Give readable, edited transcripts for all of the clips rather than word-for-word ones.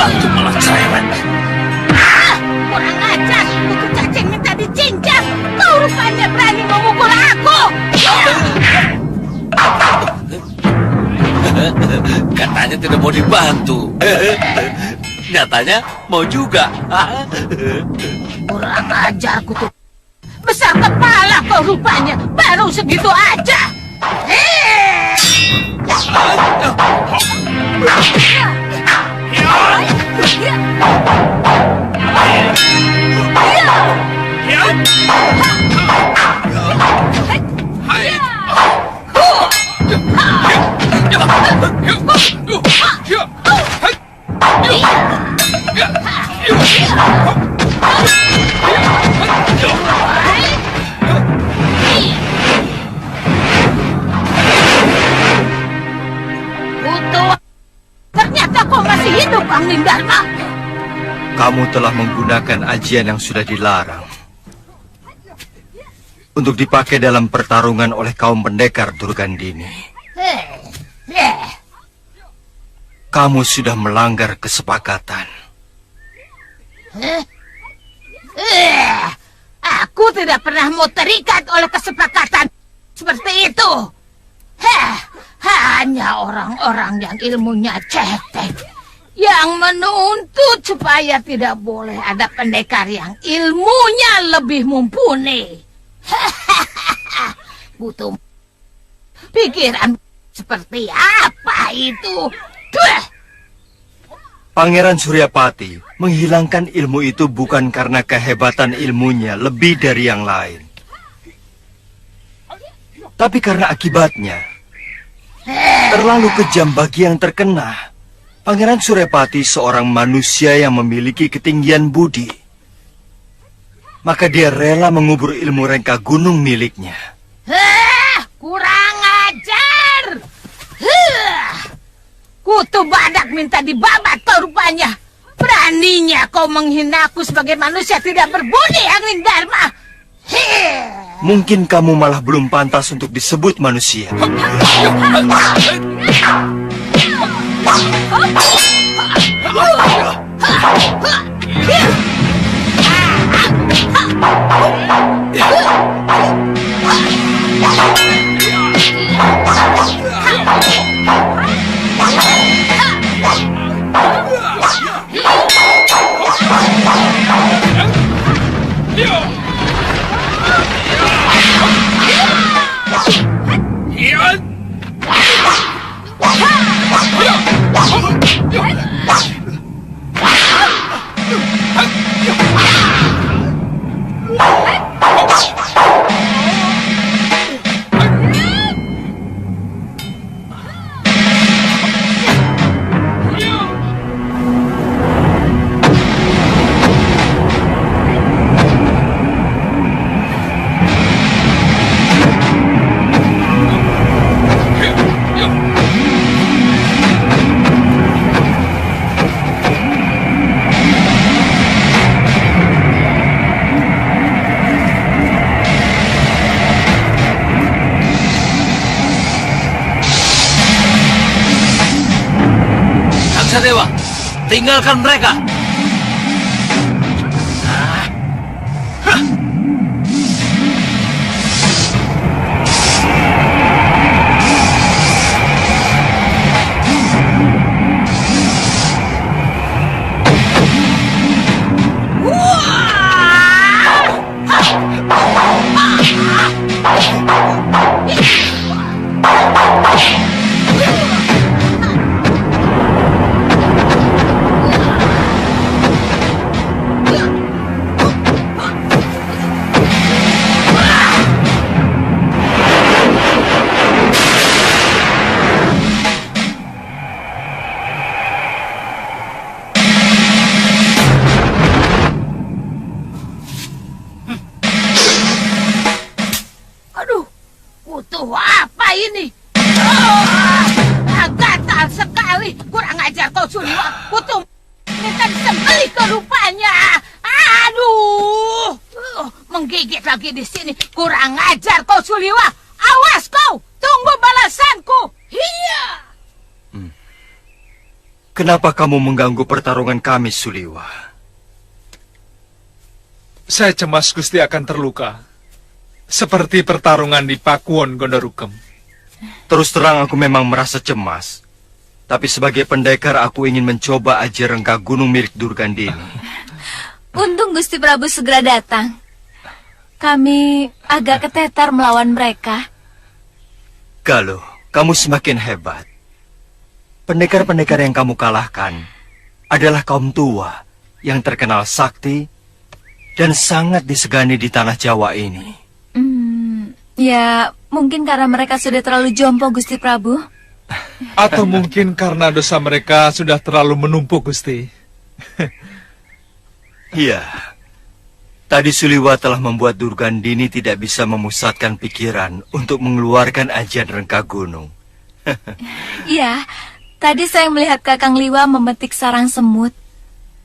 dibantu malah cerewet. Kurang ajar, kutu cacing minta dicincang. Kau rupanya berani memukul aku. Katanya tidak mau dibantu. Nyatanya mau juga. Kurang ajar kutu. Besar kepala kau rupanya. Baru segitu aja. Ternyata kau masih hidup, Angling Dharma. Kamu telah menggunakan ajian yang sudah dilarang untuk dipakai dalam pertarungan oleh kaum pendekar Durgandini. Kamu sudah melanggar kesepakatan. Aku tidak pernah mau terikat oleh kesepakatan seperti itu. Hanya orang-orang yang ilmunya cetek yang menuntut supaya tidak boleh ada pendekar yang ilmunya lebih mumpuni. Butuh pikiran seperti apa itu? Pangeran Suryapati menghilangkan ilmu itu bukan karena kehebatan ilmunya lebih dari yang lain, tapi karena akibatnya terlalu kejam bagi yang terkena. Pangeran Suryapati seorang manusia yang memiliki ketinggian budi, maka dia rela mengubur ilmu rengka gunung miliknya. Kurang ajar. Kutu badak minta dibabat kau rupanya. Beraninya kau menghinaku sebagai manusia tidak berbudi, Angling Dharma. Mungkin kamu malah belum pantas untuk disebut manusia. Dewa, tinggalkan mereka. Gatal sekali. Kurang ajar kau, Suliwa. Kutu minta disembelih ke rupanya. Aduh, menggigit lagi di sini. Kurang ajar kau, Suliwa. Awas kau, tunggu balasanku. Iya. Kenapa kamu mengganggu pertarungan kami, Suliwa? Saya cemas Gusti akan terluka. Seperti pertarungan di Pakuwon Gondorukem. Terus terang aku memang merasa cemas. Tapi sebagai pendekar aku ingin mencoba ajar rengka gunung milik Durgandini. Untung Gusti Prabu segera datang. Kami agak ketetar melawan mereka. Galuh, kamu semakin hebat. Pendekar-pendekar yang kamu kalahkan adalah kaum tua yang terkenal sakti dan sangat disegani di tanah Jawa ini. Ya, mungkin karena mereka sudah terlalu jompo, Gusti Prabu. Atau mungkin karena dosa mereka sudah terlalu menumpuk, Gusti. Iya. Tadi Suliwa telah membuat Durgandini tidak bisa memusatkan pikiran untuk mengeluarkan ajian rengka gunung. Iya, tadi saya melihat Kakang Liwa memetik sarang semut.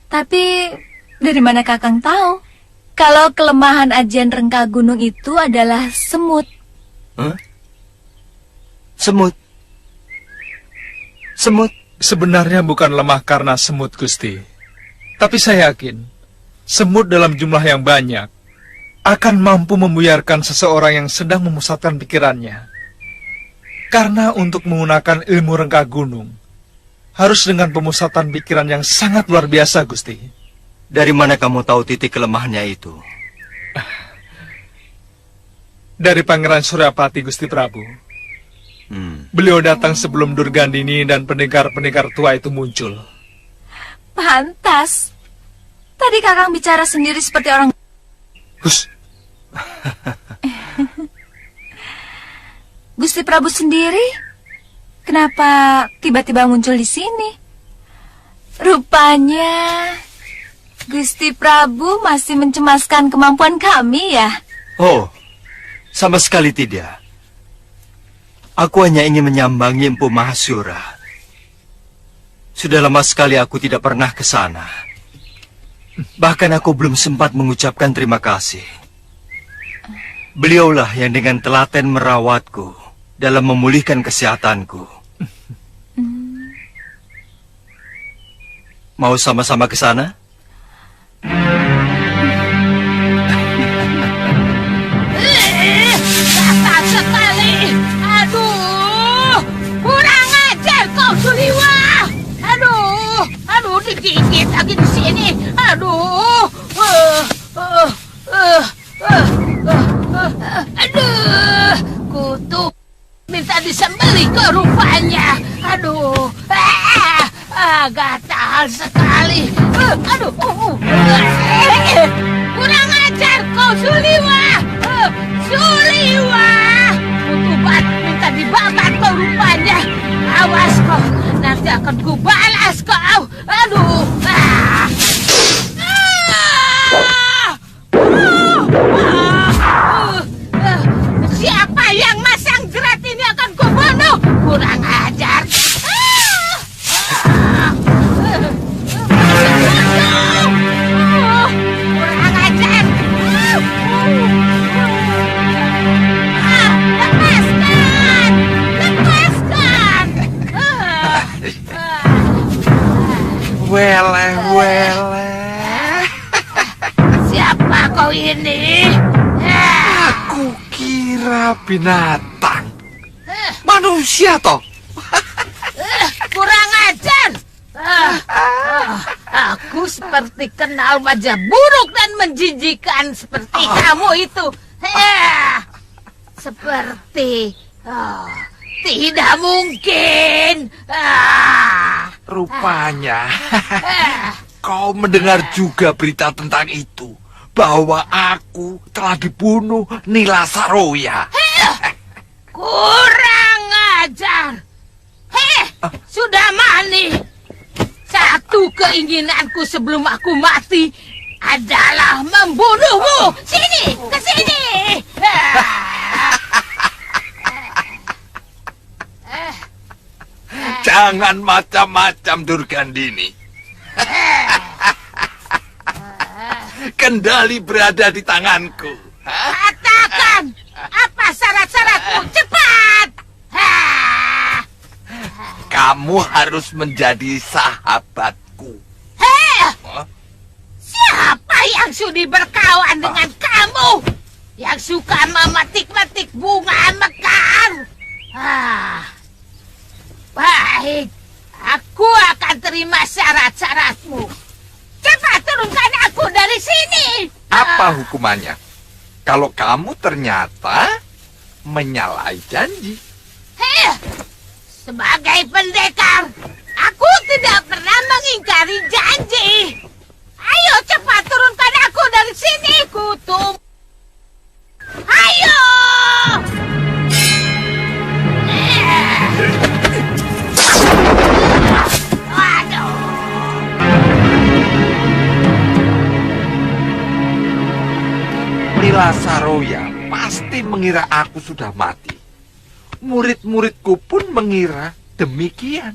Tapi, dari mana Kakang tahu? Kalau kelemahan ajian rengka gunung itu adalah semut. Huh? Semut? Semut? Sebenarnya bukan lemah karena semut, Gusti. Tapi saya yakin, semut dalam jumlah yang banyak akan mampu membuyarkan seseorang yang sedang memusatkan pikirannya. Karena untuk menggunakan ilmu rengka gunung, harus dengan pemusatan pikiran yang sangat luar biasa, Gusti. Dari mana kamu tahu titik kelemahannya itu? Dari Pangeran Suryapati, Gusti Prabu. Beliau datang sebelum Durgandini dan pendekar-pendekar tua itu muncul. Pantas. Tadi Kakang bicara sendiri seperti orang... Hus. Gusti Prabu sendiri? Kenapa tiba-tiba muncul di sini? Rupanya Gusti Prabu masih mencemaskan kemampuan kami ya? Oh, sama sekali tidak. Aku hanya ingin menyambangi Empu Mahasura. Sudah lama sekali aku tidak pernah ke sana. Bahkan aku belum sempat mengucapkan terima kasih. Beliaulah yang dengan telaten merawatku dalam memulihkan kesehatanku. Mau sama-sama ke sana? Kasar sekali. Aduh, kurang ajar kau, Suliwa. Aduh, digigit lagi di sini. Aduh, aduh, kutu minta disembelih ke rupanya. Aduh, gatal sekali. Aduh, kurang ajar kau, Suliwa. Suliwa, kutubat minta dibabat kau rupanya. Awas kau, nanti akan kubalas kau. Aduh, siapa yang masang jerat ini akan kubunuh. Kurang ajar. Kurang ajar. Lepaskan! Lepaskan! Wele. Siapa kau ini? Aku kira binatang. Manusia toh. Kurang ajar. Aku seperti kenal wajah buruk dan menjijikan seperti kamu itu. Seperti tidak mungkin. Rupanya kau mendengar juga berita tentang itu, bahwa aku telah dibunuh Nila Saroya. Kurang ajar. Sudah mani. Satu keinginanku sebelum aku mati adalah membunuhmu. Sini, ke sini. Jangan macam-macam, Durgandini. Kendali berada di tanganku. Katakan, apa syarat-syaratmu? Cepat. kamu harus menjadi sahabatku. Heh, siapa yang sudi berkawan dengan kamu? Yang suka memetik-metik bunga mekar? Baik, aku akan terima syarat-syaratmu. Cepat turunkan aku dari sini. Apa hukumannya? Kalau kamu ternyata menyalahi janji. Sebagai pendekar, aku tidak pernah mengingkari janji. Ayo cepat turunkan aku dari sini, Kutum. Ayo! Aduh. Nila Saroya pasti mengira aku sudah mati. Murid-muridku pun mengira demikian.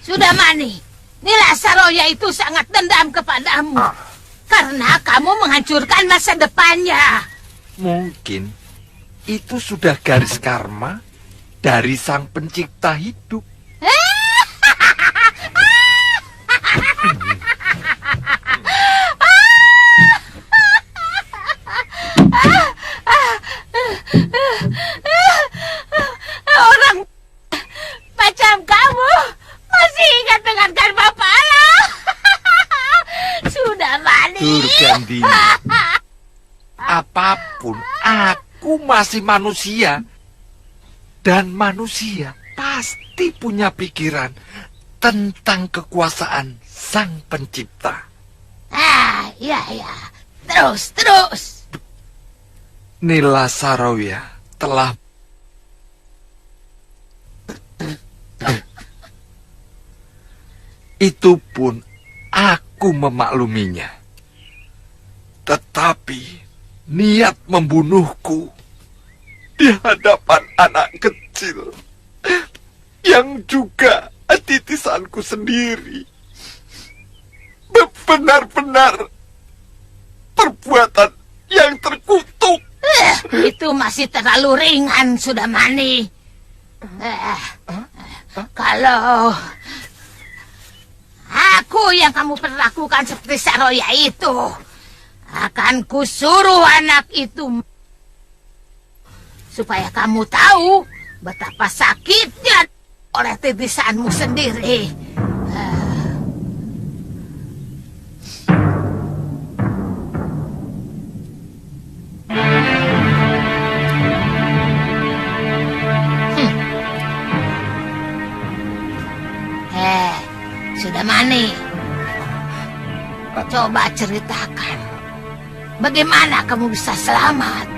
Sudah Mani, Nila Saroya itu sangat dendam kepadamu. Karena kamu menghancurkan masa depannya. Mungkin itu sudah garis karma dari sang pencipta hidup. Orang macam kamu masih ingat dengan karma pala. Sudah Mani. Durgandini, apapun aku masih manusia. Dan manusia pasti punya pikiran tentang kekuasaan sang pencipta. Ya. Terus. Nila Saroya telah itu pun aku memakluminya. Tetapi niat membunuhku di hadapan anak kecil yang juga titisanku sendiri benar-benar perbuatan yang terkutuk. Itu masih terlalu ringan, sudah Mani. Kalau aku yang kamu perlakukan seperti Saroya itu, akan kusuruh anak itu supaya kamu tahu betapa sakitnya oleh titisanmu sendiri. Sudah Mani, coba ceritakan bagaimana kamu bisa selamat.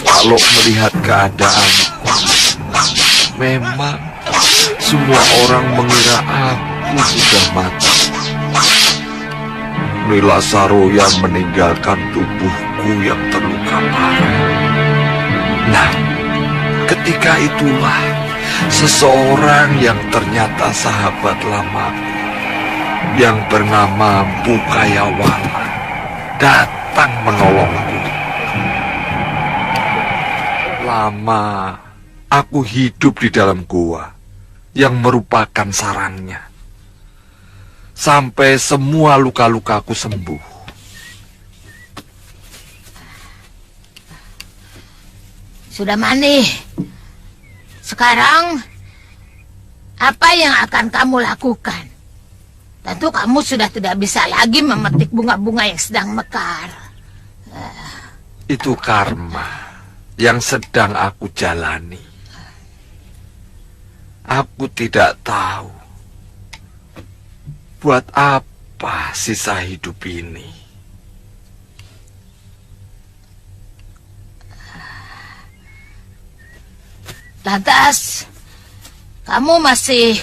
Kalau melihat keadaan, memang semua orang mengira aku sudah mati. Nila Saroya meninggalkan tubuhku yang terluka parah. Nah, ketika itulah seseorang yang ternyata sahabat lamaku yang bernama Bukayawala datang menolongku. Lama aku hidup di dalam gua yang merupakan sarangnya. Sampai semua luka-lukaku sembuh. Sudah Mani, sekarang apa yang akan kamu lakukan? Tentu kamu sudah tidak bisa lagi memetik bunga-bunga yang sedang mekar. Itu karma yang sedang aku jalani. Aku tidak tahu buat apa sisa hidup ini. Lantas, kamu masih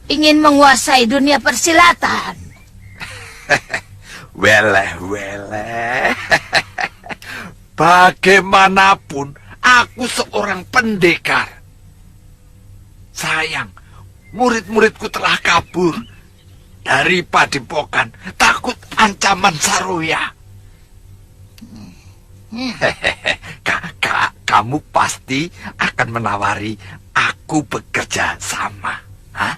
ingin menguasai dunia persilatan? Weleh. Bagaimanapun, aku seorang pendekar. Sayang, murid-muridku telah kabur dari padepokan, takut ancaman Saroya. Kamu pasti akan menawari aku bekerja sama, hah?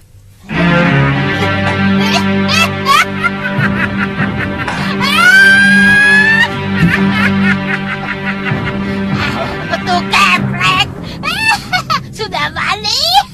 Betul keprek. Sudah balik.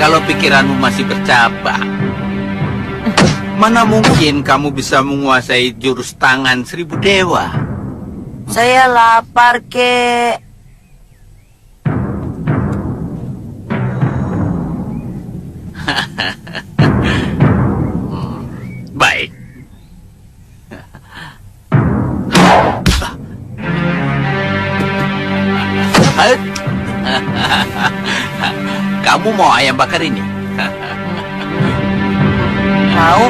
Kalau pikiranmu masih bercabang, mana mungkin kamu bisa menguasai jurus tangan 1000 dewa? Saya lapar, kek. Baik. Kamu mau ayam bakar ini? Mau?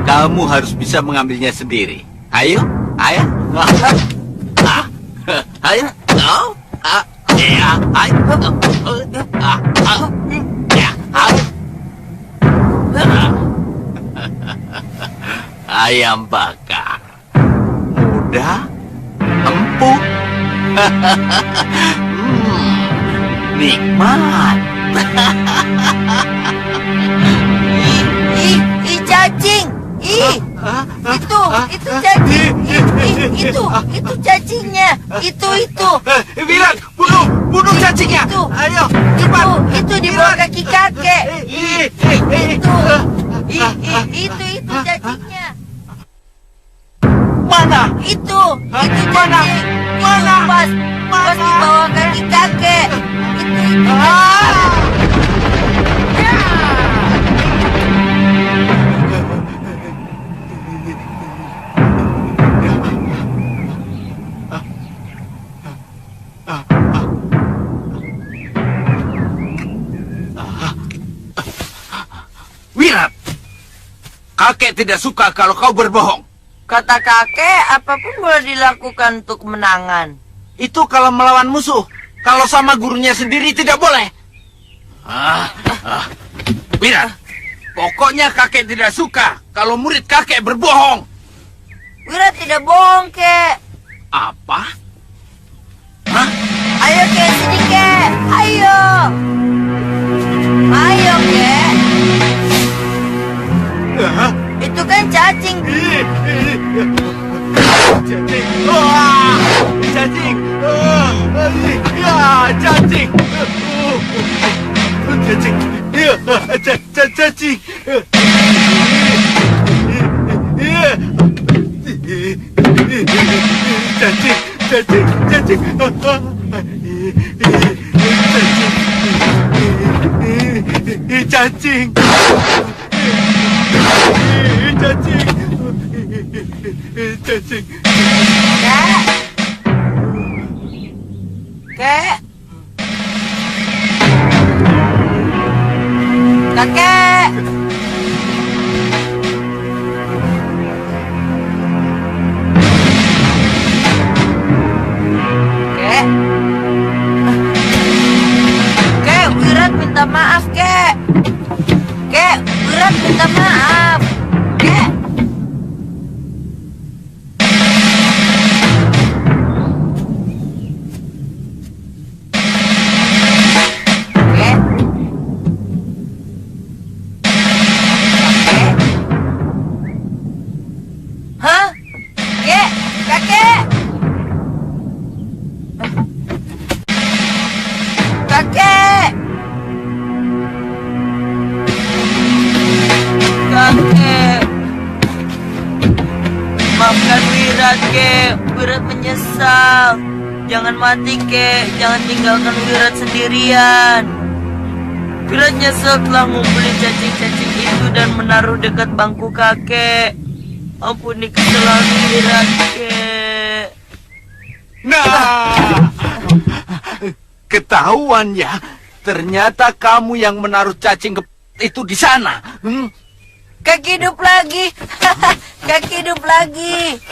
Kamu harus bisa mengambilnya sendiri. Ayo, ayo. Ayo. Ya, ayo. Ya, ayo. Ayam bakar. Mudah, empuk. Nikmat. Ih, cacing. Ih, itu cacing. Itu cacingnya. Itu. Wirat, bunuh cacingnya. Ayo, cepat. Itu di bawah kaki kakek. Itu cacingnya. Mana? Itu cacing. Mana? Pas di bawah kaki kakek. Itu. Wirat, kakek tidak suka kalau kau berbohong. Kata kakek, apapun boleh dilakukan untuk kemenangan. Itu kalau melawan musuh. Kalau sama gurunya sendiri tidak boleh. Wirat, pokoknya kakek tidak suka kalau murid kakek berbohong. Wira tidak bohong, kek. Apa? Ayo, kek, sini, kek. Ayo, kek. Itu kan cacing. Cacing. Cacing. Ya, cacing. Cacing. Ya, cacing. Cacing. Cacing. Kek. Kakek. maaf, Kek. Kek, Wirat minta maaf. Kek. Kek. Kakek. Hah? Kek, kakek. Kakek. Kakek. Maafkan Wirat, Kek. Wirat menyesal. Jangan mati, Kek. Jangan tinggalkan Wirat sendirian. Wirat nyesal telah ngumpulin cacing-cacing itu dan menaruh dekat bangku kakek. Ampuni kesalahan Wirat, Kek. Nah, ketahuan ya. Ternyata kamu yang menaruh cacing itu di sana. Kaki hidup lagi. Kaki hidup lagi.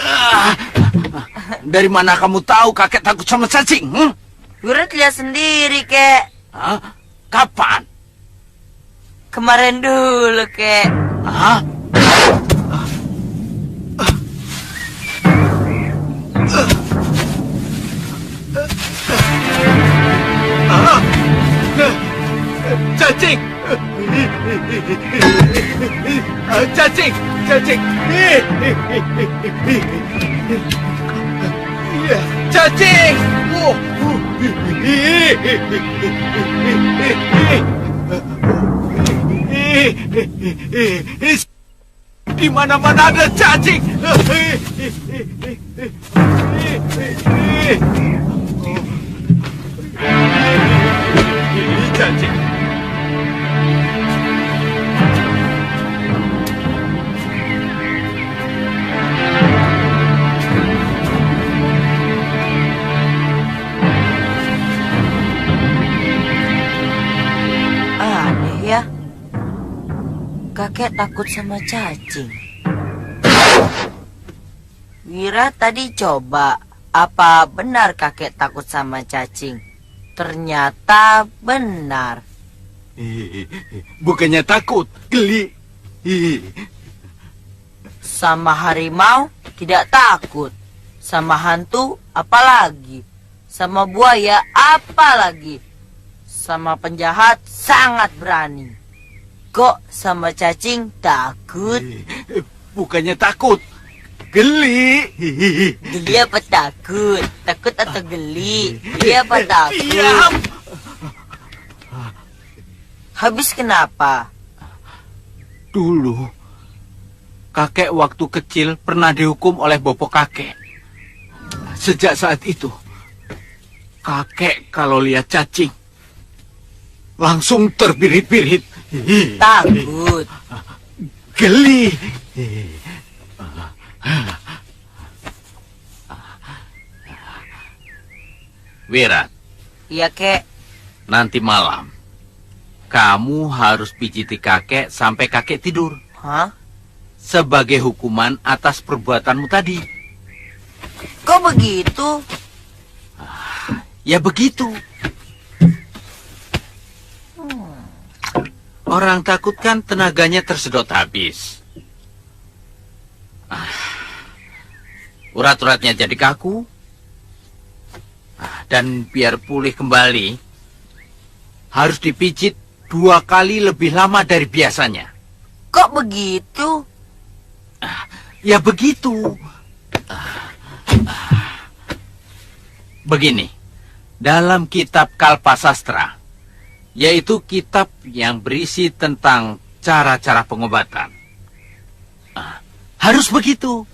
Dari mana kamu tahu kakek takut sama cacing? Wirat lihat sendiri, Kek. Hah? Kapan? Kemarin dulu, Kek. Hah? Cacing! Cacing! Cacing! Cacing! Di mana-mana ada cacing! Cacing! Aneh ya. Kakek takut sama cacing. Wira tadi coba. Apa benar kakek takut sama cacing? Ternyata benar. Bukannya takut, geli. Sama harimau tidak takut. Sama hantu apalagi. Sama buaya apalagi. Sama penjahat sangat berani. Kok sama cacing takut? Bukannya takut, geli. Geli apa takut? Takut atau geli? Geli apa takut? Diam. Habis kenapa? Dulu, kakek waktu kecil pernah dihukum oleh bopo kakek. Sejak saat itu, kakek kalau lihat cacing, langsung terbirit-birit. Takut. Geli. Wira, Iya, Kek. nanti malam kamu harus pijiti kakek sampai kakek tidur. Hah? Sebagai hukuman atas perbuatanmu tadi. Kok begitu? Ya begitu. Orang takut kan tenaganya tersedot habis. Urat-uratnya jadi kaku. Dan biar pulih kembali, harus dipijit 2 kali lebih lama dari biasanya. Kok begitu? Ya begitu. Begini, dalam kitab Kalpasastra, yaitu kitab yang berisi tentang cara-cara pengobatan, harus begitu.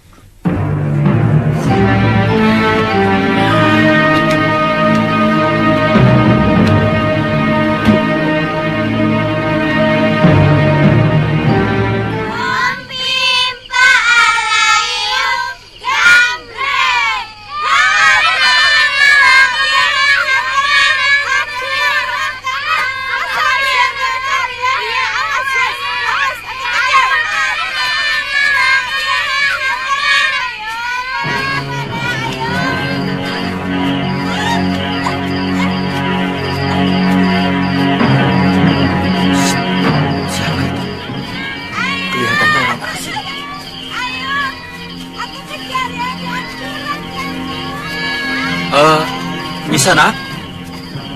Nisanak,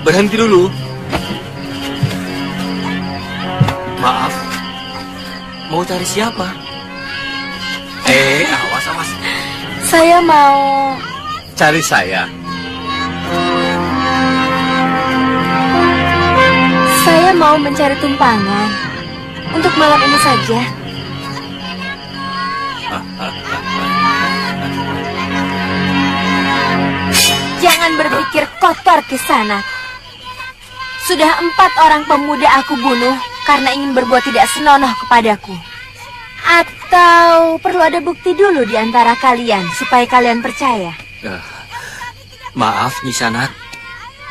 berhenti dulu. Maaf, mau cari siapa? Awas, awas. Saya mau... Cari saya. Saya mau mencari tumpangan. Untuk malam ini saja. Jangan berpikir kotor Kisanak. Sudah 4 orang pemuda aku bunuh karena ingin berbuat tidak senonoh kepadaku. Atau perlu ada bukti dulu di antara kalian supaya kalian percaya? Maaf, Nisanak.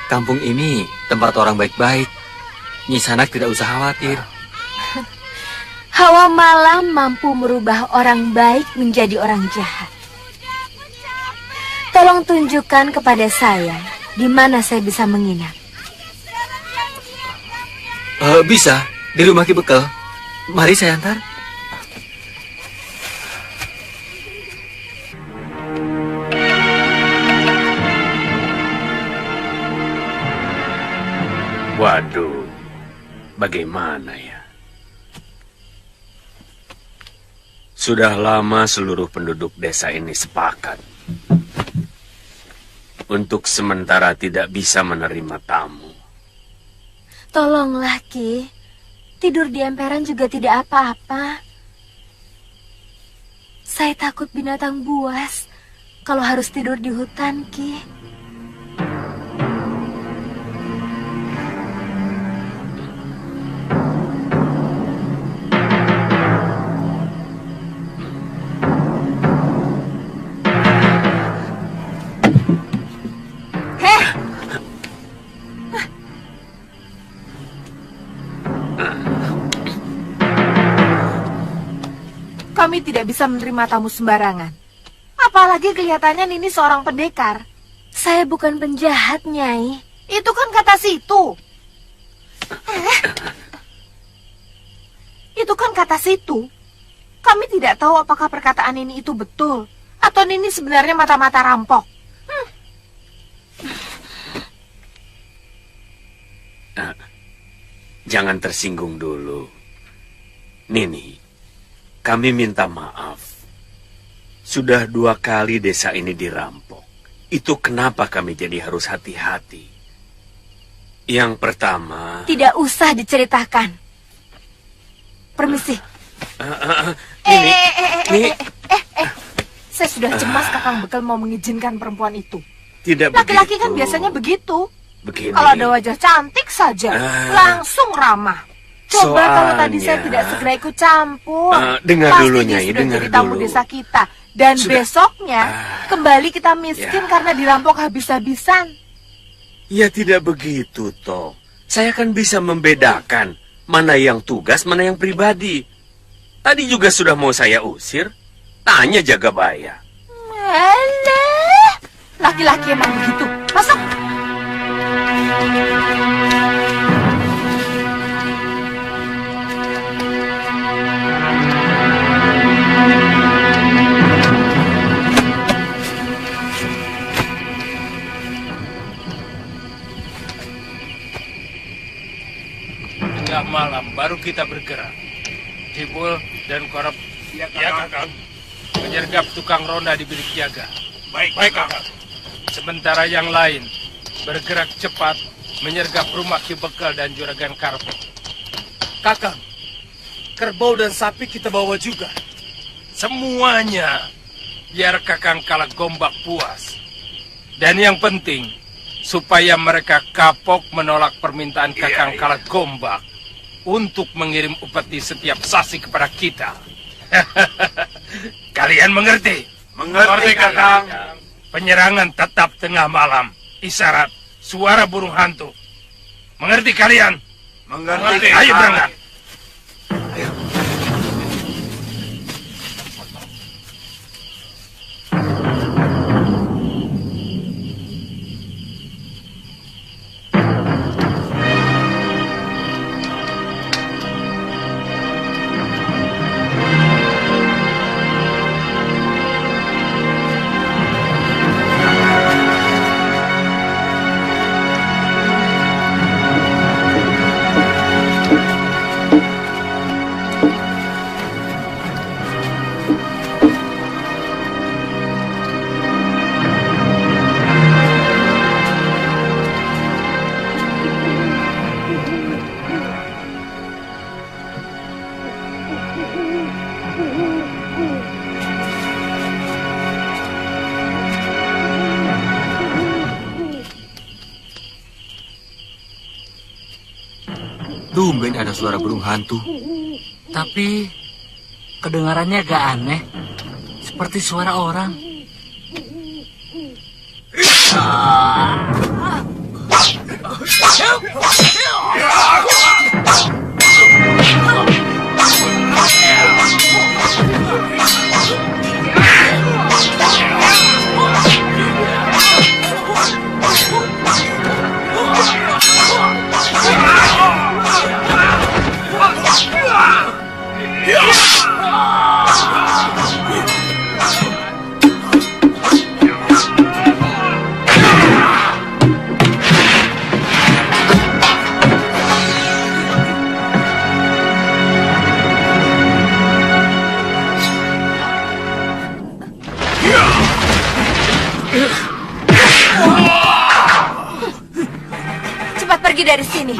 Kampung ini tempat orang baik-baik. Nisanak tidak usah khawatir. Hawa malam mampu merubah orang baik menjadi orang jahat. Tolong tunjukkan kepada saya di mana saya bisa menginap. Bisa, di rumah Ki Bekel. Mari saya antar. Waduh, bagaimana ya? Sudah lama seluruh penduduk desa ini sepakat untuk sementara tidak bisa menerima tamu. Tolonglah Ki, tidur di emperan juga tidak apa-apa. Saya takut binatang buas kalau harus tidur di hutan, Ki. Kami tidak bisa menerima tamu sembarangan. Apalagi kelihatannya Nini seorang pendekar. Saya bukan penjahat, Nyai. Itu kan kata situ. Itu kan kata situ. Kami tidak tahu apakah perkataan Nini itu betul atau Nini sebenarnya mata-mata rampok. Jangan tersinggung dulu. Nini, kami minta maaf. Sudah 2 kali desa ini dirampok. Itu kenapa kami jadi harus hati-hati. Yang pertama... Tidak usah diceritakan. Permisi. Nini, Saya sudah cemas Kakang Bekel mau mengizinkan perempuan itu. Tidak Laki-laki begitu. kan biasanya begitu. Begini. Kalau ada wajah cantik saja, langsung ramah. Coba kalau tadi saya tidak segera ikut campur. Dengar pasti dulu, dia Nyai, sudah dengar jadi tamu dulu. desa kita. Dan Sudah. besoknya kembali kita miskin karena dirampok habis-habisan. Ya tidak begitu, toh. Saya kan bisa membedakan mana yang tugas, mana yang pribadi. Tadi juga sudah mau saya usir. Tanya Jagabaya. Alah, laki-laki emang begitu. Masuk. Tengah malam baru kita bergerak. Cibul dan Korab, ya kakak, menyergap tukang ronda di bilik jaga. Baik kakak. Sementara yang lain bergerak cepat menyergap rumah Ki Bekel dan Juragan Karpo. Kakang, kerbau dan sapi kita bawa juga. Semuanya biar Kakang Kalak Gombak puas. Dan yang penting supaya mereka kapok menolak permintaan Kakang Kalak Gombak untuk mengirim upeti setiap sasi kepada kita. Kalian mengerti? Mengerti, Kakang. Penyerangan tetap tengah malam. Isyarat suara burung hantu. Mengerti kalian? Mengerti. Ayo berangkat. Tumben ada suara burung hantu. Tapi kedengarannya agak aneh. Seperti suara orang. Cepat pergi dari sini.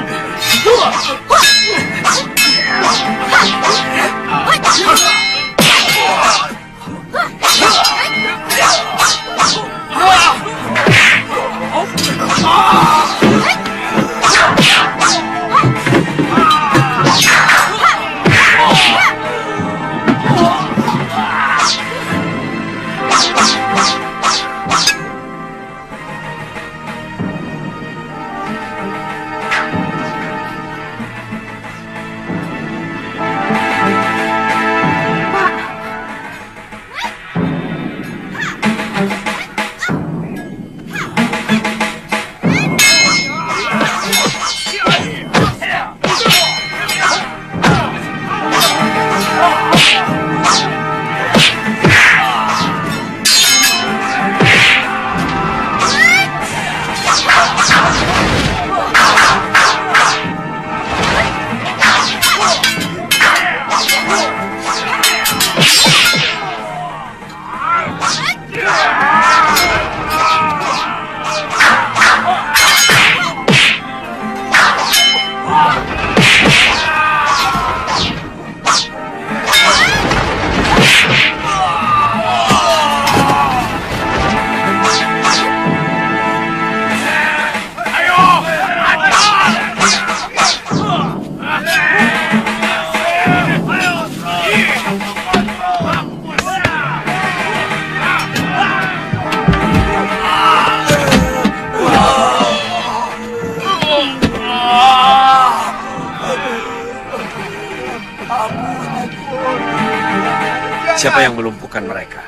Siapa yang melumpuhkan mereka?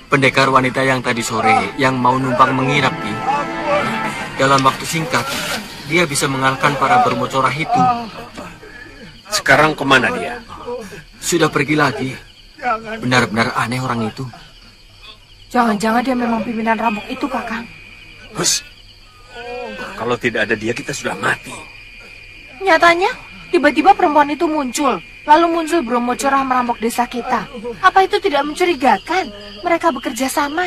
Pendekar wanita yang tadi sore yang mau numpang mengirap, Ki. Dalam waktu singkat, dia bisa mengalahkan para bermocorah itu. Sekarang kemana dia? Sudah pergi lagi. Benar-benar aneh orang itu. Jangan-jangan dia memang pimpinan rampok itu, Kakang. Hus. Kalau tidak ada dia, kita sudah mati. Nyatanya, tiba-tiba perempuan itu muncul. Lalu muncul Bromo Corah merampok desa kita. Apa itu tidak mencurigakan? Mereka bekerja sama.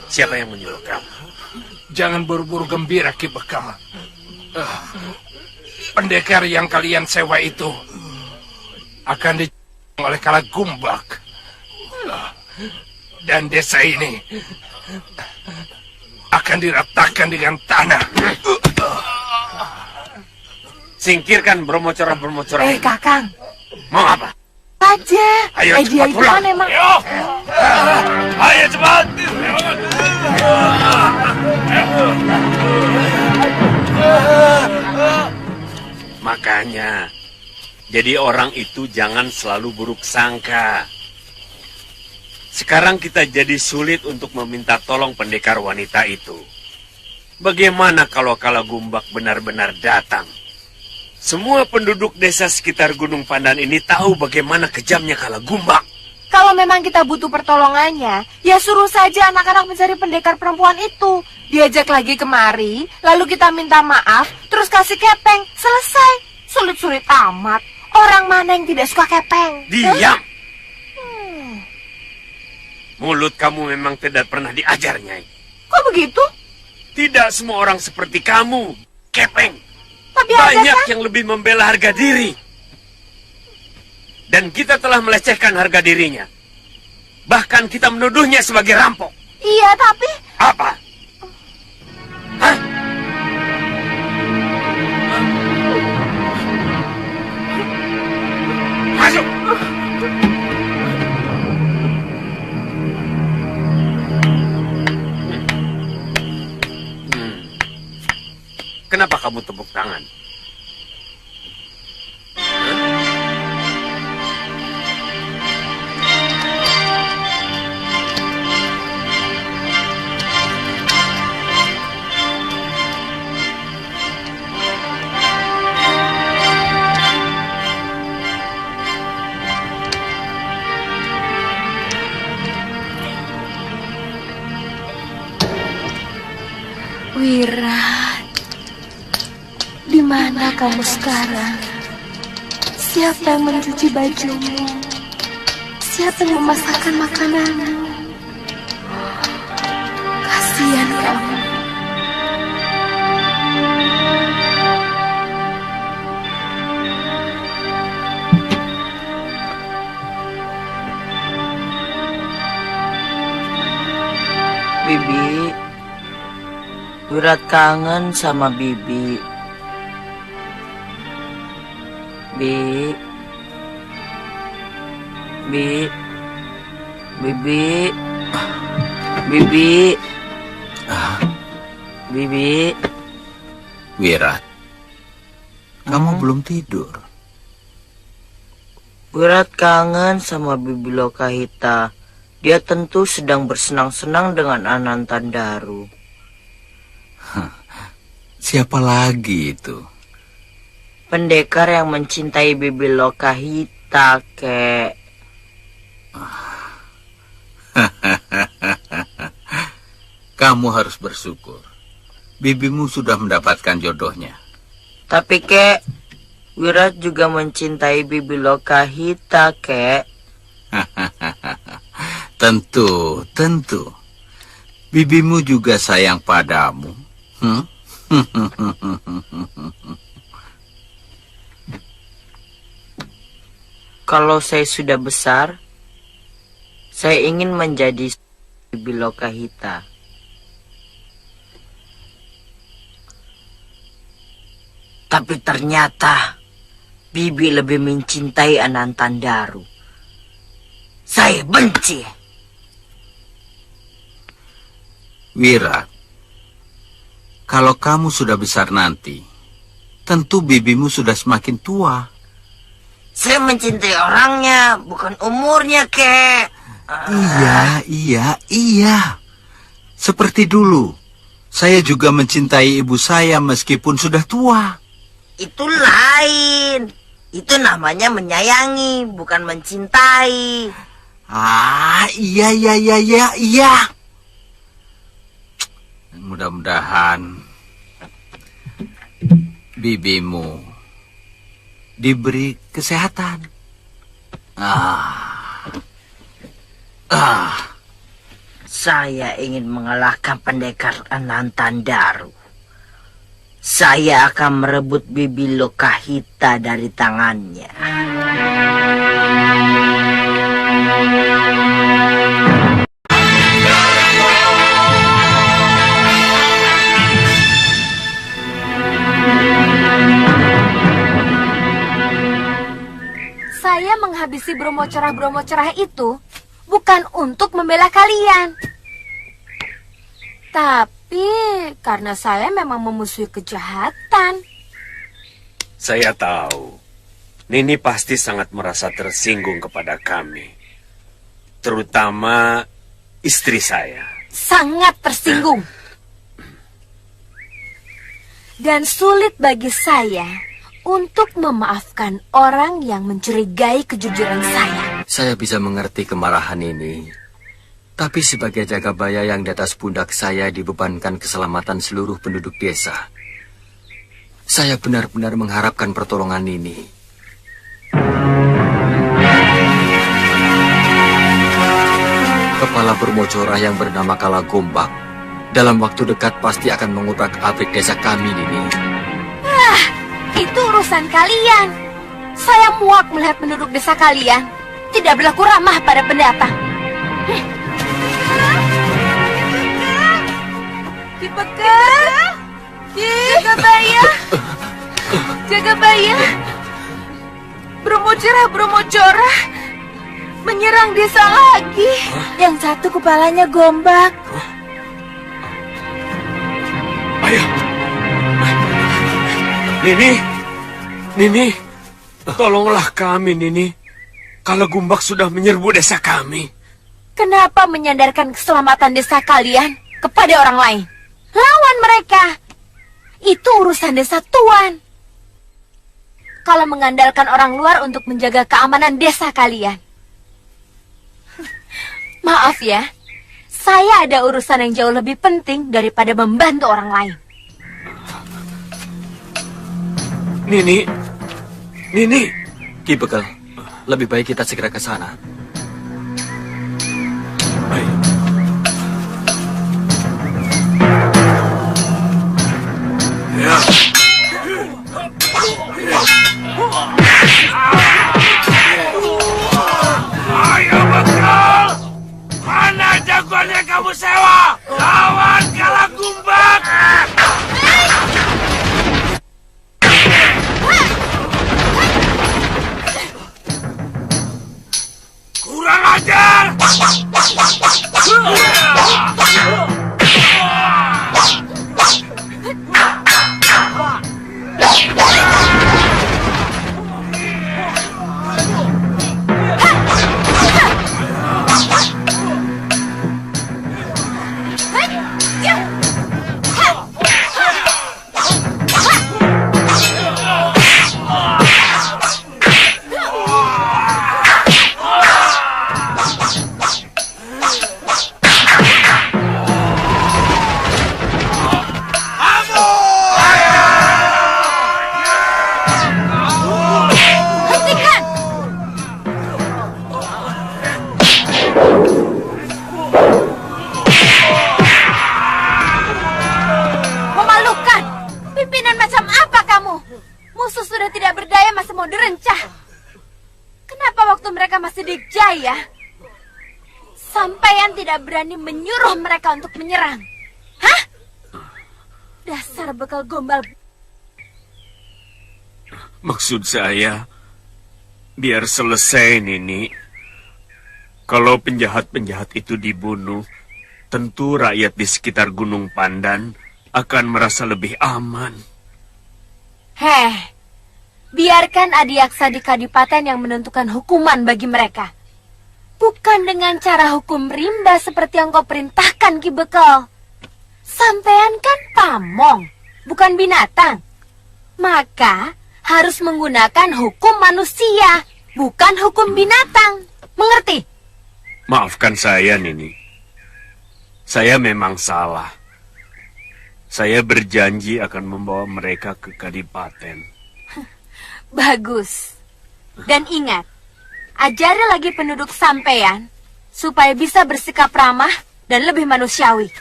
Siapa yang menyuruh kamu? Jangan buru-buru gembira, Ki Bekal. Pendekar yang kalian sewa itu akan dijual oleh Kalagumbak. Dan desa ini akan diratakan dengan tanah. Singkirkan bermocorah-bermocorah. Kakang. Mau apa? Saja. Ayo dia cepat itu pulang. kan emang. Ayo cepat. Makanya, jadi orang itu jangan selalu buruk sangka. Sekarang kita jadi sulit untuk meminta tolong pendekar wanita itu. Bagaimana kalau Kalagumbak benar-benar datang? Semua penduduk desa sekitar Gunung Pandan ini tahu bagaimana kejamnya Kalagumbak. Kalau memang kita butuh pertolongannya, ya suruh saja anak-anak mencari pendekar perempuan itu. Diajak lagi kemari, lalu kita minta maaf, terus kasih kepeng. Selesai. Sulit-sulit amat. Orang mana yang tidak suka kepeng? Diam! Mulut kamu memang tidak pernah diajar, Nyai. Kok begitu? Tidak semua orang seperti kamu, kepeng. Tapi banyak yang lebih membela harga diri. Dan kita telah melecehkan harga dirinya. Bahkan kita menuduhnya sebagai rampok. Iya, tapi... Apa? Kenapa kamu tepuk tangan? Wirat, di mana kamu sekarang? Siapa yang mencuci bajumu? Siapa yang memasakkan makananmu? Kasihan kamu. Bibi, Wirat kangen sama Bibi. Bibi, Bibi. Wirat, kamu belum tidur. Wirat kangen sama Bibi Lokahita. Dia tentu sedang bersenang-senang dengan Anantandaru. Siapa lagi itu? Pendekar yang mencintai Bibi Lokahita, kek. Kamu harus bersyukur. Bibimu sudah mendapatkan jodohnya. Tapi, kek, Wirat juga mencintai Bibi Lokahita, kek. Tentu. Bibimu juga sayang padamu. Kalau saya sudah besar, saya ingin menjadi Bibi Lokahita. Tapi ternyata Bibi lebih mencintai Anantandaru. Saya benci. Wirat, kalau kamu sudah besar nanti, tentu bibimu sudah semakin tua. Saya mencintai orangnya, bukan umurnya, kek. Iya. Seperti dulu, saya juga mencintai ibu saya meskipun sudah tua. Itu lain. Itu namanya menyayangi, bukan mencintai. Iya. Mudah-mudahan bibimu diberi kesehatan. Saya ingin mengalahkan pendekar Anantandaru. Saya akan merebut Bibi Lokahita dari tangannya. Saya menghabisi Bromo cerah itu bukan untuk membela kalian. Tapi karena saya memang memusuhi kejahatan. Saya tahu. Nini pasti sangat merasa tersinggung kepada kami. Terutama istri saya. Sangat tersinggung. Dan sulit bagi saya untuk memaafkan orang yang mencurigai kejujuran saya. Saya bisa mengerti kemarahan ini. Tapi sebagai jagabaya yang di atas pundak saya dibebankan keselamatan seluruh penduduk desa. Saya benar-benar mengharapkan pertolongan ini. Kepala Bermocora yang bernama Kalagombak dalam waktu dekat pasti akan mengutak-atik desa kami ini. Itu urusan kalian. Saya muak melihat penduduk desa kalian tidak berlaku ramah pada pendatang. Jagabaya, Bromocora menyerang desa lagi. Yang satu kepalanya Gombak. Ayah. Nini, tolonglah kami, Nini. Kalau Gumbak sudah menyerbu desa kami. Kenapa menyandarkan keselamatan desa kalian kepada orang lain? Lawan mereka. Itu urusan desa Tuan. Kalau mengandalkan orang luar untuk menjaga keamanan desa kalian. Maaf ya, saya ada urusan yang jauh lebih penting daripada membantu orang lain. Nini. Ki Bekel, lebih baik kita segera ke sana. Ayo. Ya. Ayo Bekel! Mana jagoannya kamu sewa? Lawan Kala Gumbak! Kurang ajar! Ya, sampean tidak berani menyuruh mereka untuk menyerang. Hah? Dasar bekal gombal. Maksud saya, biar selesai, Nini. Kalau penjahat-penjahat itu dibunuh, tentu rakyat di sekitar Gunung Pandan akan merasa lebih aman. Biarkan Adiaksa di Kadipaten yang menentukan hukuman bagi mereka. Bukan dengan cara hukum rimba seperti yang kau perintahkan, Ki Bekel. Sampean kan pamong, bukan binatang. Maka harus menggunakan hukum manusia, bukan hukum binatang. Mengerti? Maafkan saya, Nini. Saya memang salah. Saya berjanji akan membawa mereka ke Kadipaten. Bagus. Dan ingat, ajari lagi penduduk sampean supaya bisa bersikap ramah dan lebih manusiawi.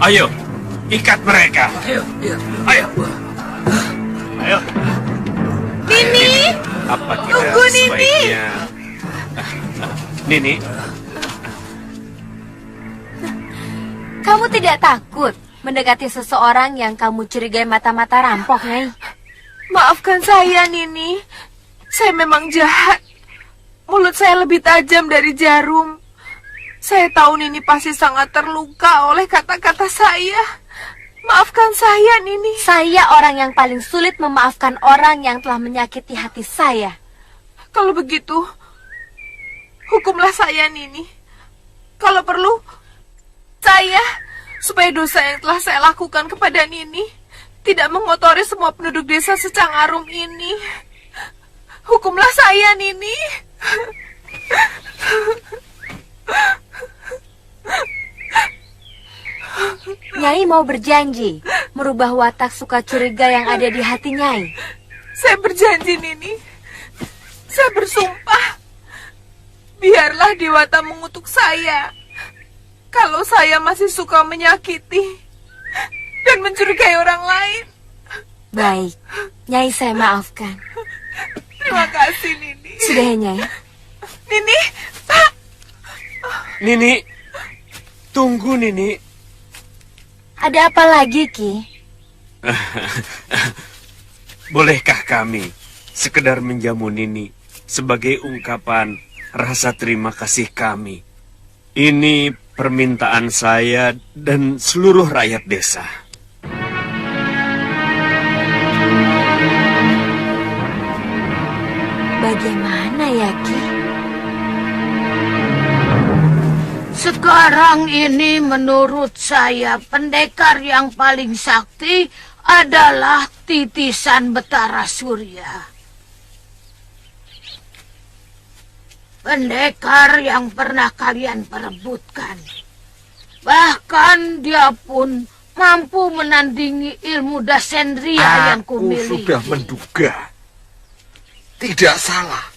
Ayo, ikat mereka. Ayo. Nini, Apa kita tunggu, Nini. sebaiknya... Nini, Kamu tidak takut mendekati seseorang yang kamu curigai mata-mata rampok, Nyai? Maafkan saya, Nini. Saya memang jahat. Mulut saya lebih tajam dari jarum. Saya tahu Nini pasti sangat terluka oleh kata-kata saya. Maafkan saya, Nini. Saya orang yang paling sulit memaafkan orang yang telah menyakiti hati saya. Kalau begitu, hukumlah saya, Nini. Kalau perlu, saya, supaya dosa yang telah saya lakukan kepada Nini tidak mengotori semua penduduk desa Secangarum ini. Hukumlah saya, Nini. Nyai mau berjanji merubah watak suka curiga yang ada di hati Nyai. Saya berjanji, Nini. Saya bersumpah. Biarlah Dewata mengutuk saya kalau saya masih suka menyakiti dan mencurigai orang lain. Baik, Nyai saya maafkan. Terima kasih, Nini. Sudah ya, Nyai? Nini, Pak. Nini, tunggu, Nini. Ada apa lagi, Ki? Bolehkah kami sekedar menjamu Nini sebagai ungkapan rasa terima kasih kami? Ini permintaan saya dan seluruh rakyat desa. Bagaimana ya, Ki? Sekarang ini menurut saya pendekar yang paling sakti adalah titisan Betara Surya. Pendekar yang pernah kalian perebutkan. Bahkan dia pun mampu menandingi ilmu Dasendria yang kumiliki. Aku sudah menduga. Tidak salah.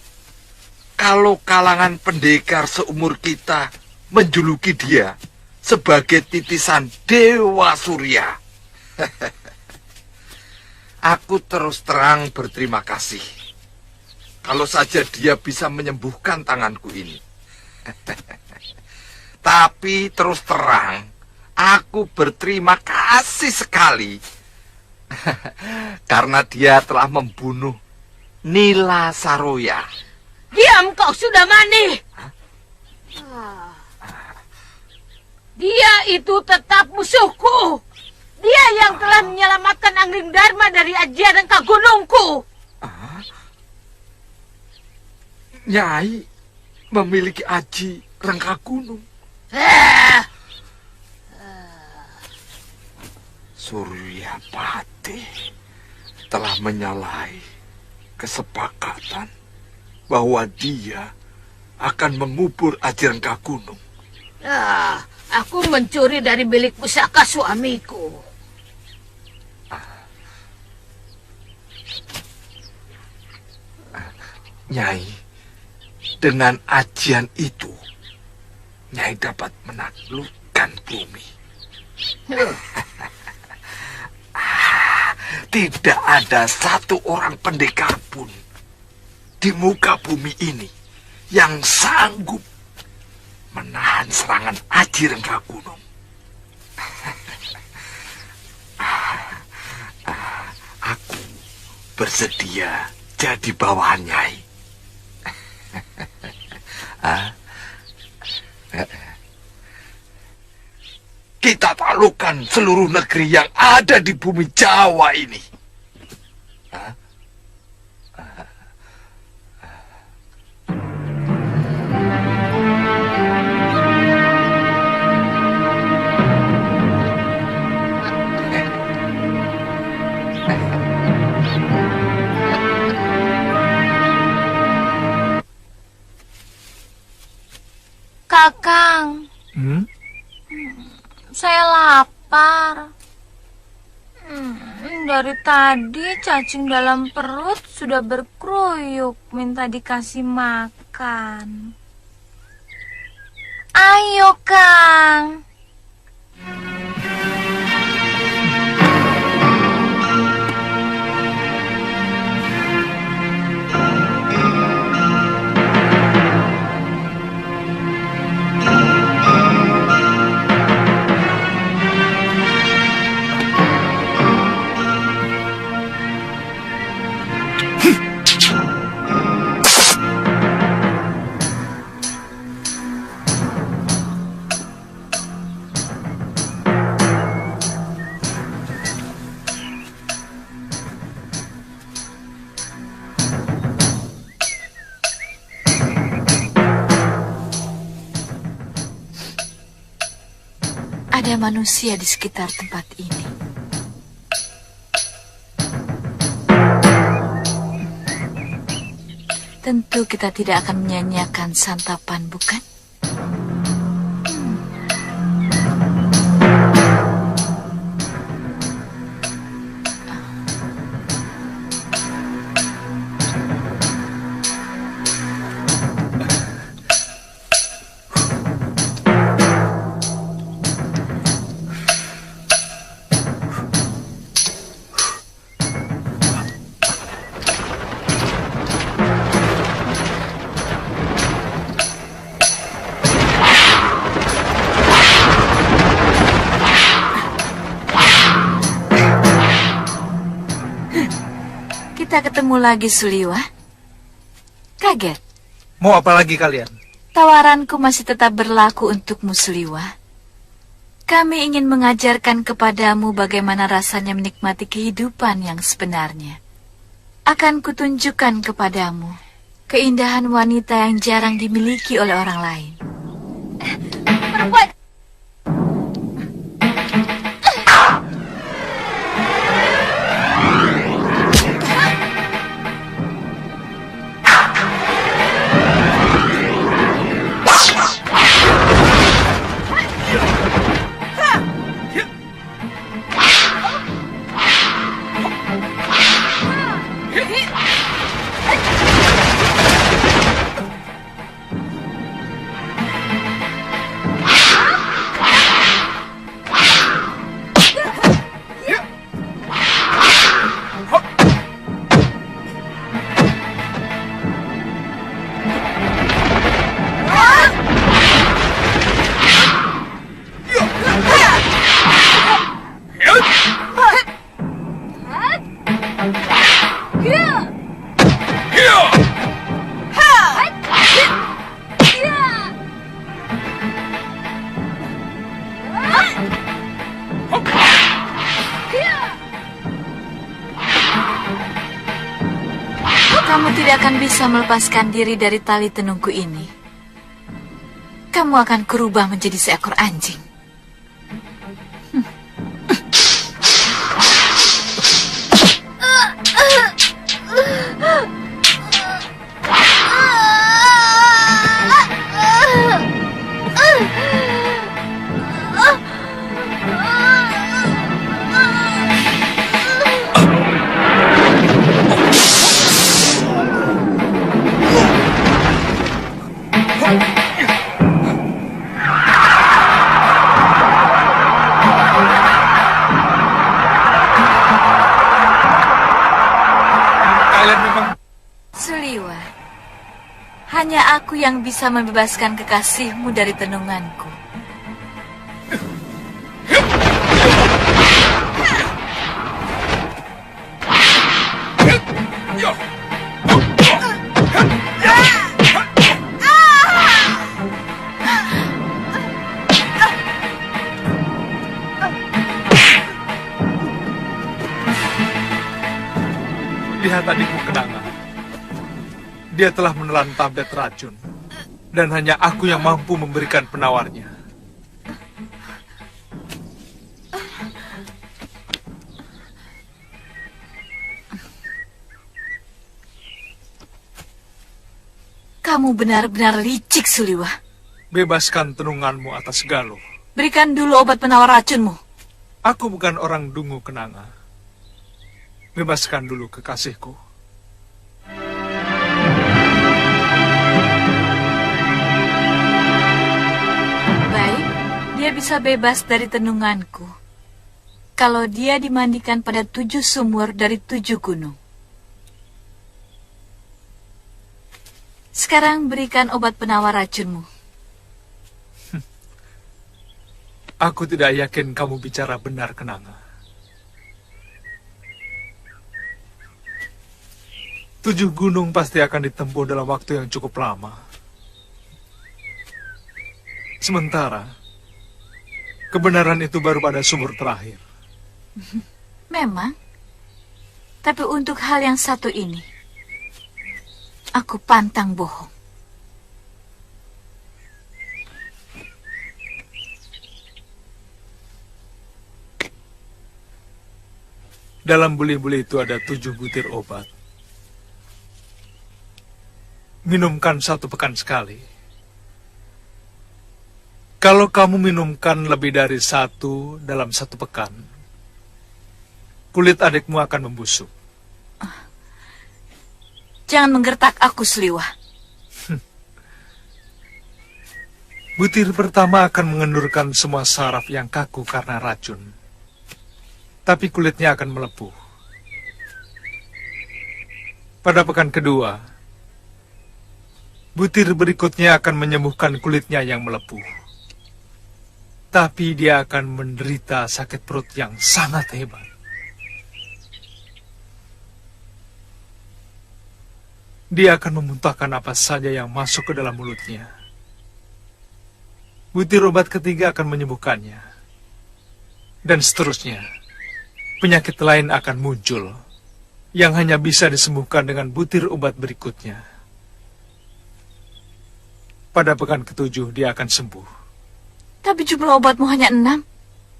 Kalau kalangan pendekar seumur kita menjuluki dia sebagai titisan Dewa Surya. Aku terus terang berterima kasih. Kalau saja dia bisa menyembuhkan tanganku ini. Tapi terus terang, aku berterima kasih sekali. Karena dia telah membunuh Nila Saroya. Diam kau sudah mani. Dia itu tetap musuhku. Dia yang telah menyelamatkan Angling Dharma dari ajaran Kagunungku. Nyai memiliki aji Rangka Gunung. Suryapati telah menyalahi kesepakatan bahwa dia akan mengubur aji Rangka Gunung. Aku mencuri dari bilik pusaka suamiku. Nyai, dengan ajian itu, Nyai dapat menaklukkan bumi. Tidak ada satu orang pendekar pun di muka bumi ini yang sanggup menahan serangan Aji Rangka Gunung. Aku bersedia jadi bawahan Nyai. Kita taklukkan seluruh negeri yang ada di bumi Jawa ini. Kakang. Saya lapar. Dari tadi cacing dalam perut sudah berkeruyuk minta dikasih makan. Ayo, Kang. Ada manusia di sekitar tempat ini. Tentu kita tidak akan menyanyiakan santapan, bukan? Kita ketemu lagi, Suliwa. Kaget? Mau apa lagi kalian? Tawaranku masih tetap berlaku untukmu, Suliwa. Kami ingin mengajarkan kepadamu bagaimana rasanya menikmati kehidupan yang sebenarnya. Akan kutunjukkan kepadamu Keindahan wanita yang jarang dimiliki oleh orang lain. Perempuan. Kamu tidak akan bisa melepaskan diri dari tali tenungku ini. Kamu akan kurubah menjadi seekor anjing. Suliwa, hanya aku yang bisa membebaskan kekasihmu dari tenunganku. Lihat adikmu Kenanga. Dia telah menelan tablet racun. Dan hanya aku yang mampu memberikan penawarnya. Kamu benar-benar licik, Suliwa. Bebaskan tenunganmu atas Galuh. Berikan dulu obat penawar racunmu. Aku bukan orang dungu Kenanga. Bebaskan dulu kekasihku. Baik, dia bisa bebas dari tenunganku. Kalau dia dimandikan pada 7 sumur dari 7 gunung. Sekarang berikan obat penawar racunmu. Aku tidak yakin kamu bicara benar, Kenanga. 7 gunung pasti akan ditempuh dalam waktu yang cukup lama. Sementara, kebenaran itu baru pada sumur terakhir. Memang. Tapi untuk hal yang satu ini, aku pantang bohong. Dalam buli-buli itu ada 7 butir obat. Minumkan 1 pekan sekali. Kalau kamu minumkan lebih dari 1 dalam 1 pekan, kulit adikmu akan membusuk. Jangan menggertak aku, Suliwa. Butir pertama akan mengendurkan semua saraf yang kaku karena racun. Tapi kulitnya akan melepuh. Pada pekan kedua, butir berikutnya akan menyembuhkan kulitnya yang melepuh. Tapi dia akan menderita sakit perut yang sangat hebat. Dia akan memuntahkan apa saja yang masuk ke dalam mulutnya. Butir obat ketiga akan menyembuhkannya. Dan seterusnya. Penyakit lain akan muncul yang hanya bisa disembuhkan dengan butir obat berikutnya. Pada pekan ke-7 dia akan sembuh. Tapi jumlah obatmu hanya 6.